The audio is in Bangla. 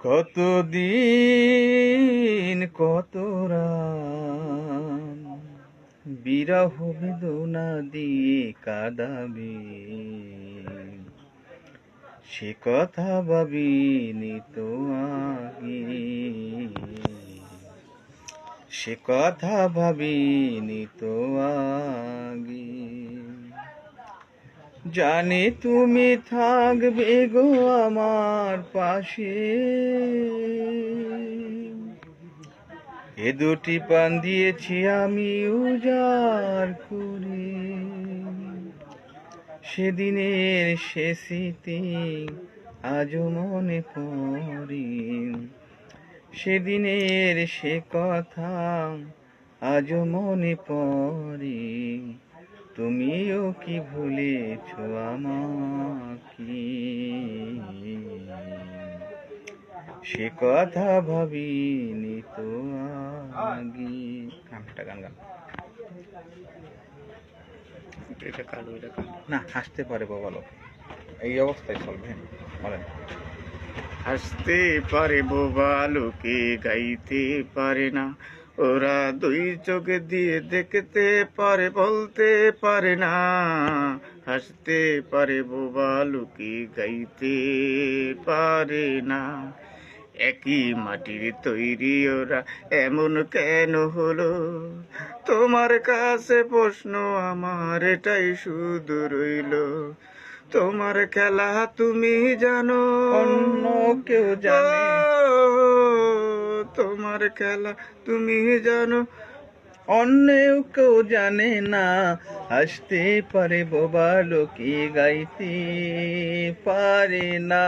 কতদিন কত রাত বিরহ বেদনা দিয়ে কাঁদাবে, সে কথা ভাবিনি তো আগে, সে কথা ভাবিনি তো আগে। জানি তুমি থাকবে গো আমার পাশে, এ দুটি প্রাণ দিয়েছি আমি উজাড় করে। সেদিনের সে স্মৃতি আজও মনে পড়ে, সেদিনের সে কথা আজও মনে পড়ে। তুমিও কি ভুলেছ আমাকে, সে কথা ভাবিনি তো আগে। গান না, হাসতে পারে বলো, এই অবস্থায় চলবে। বলেন, হাসতে পারে বোবা লোকে গাইতে পারে না, ওরা দুই চোখে দিয়ে দেখতে পারে বলতে পারে না। হাসতে পারে বোবা লোকে গাইতে পারে না। একই মাটির তৈরি ওরা, এমন কেন হলো? তোমার কাছে প্রশ্ন আমার এটাই শুধু রইল। তোমার খেলা তুমি জানো, অন্য কেউ জানে, তোমার খেলা তুমি জানো, অন্য কেউ জানে না। হাসতে পারে বোবা লোকে গাইতে পারে না।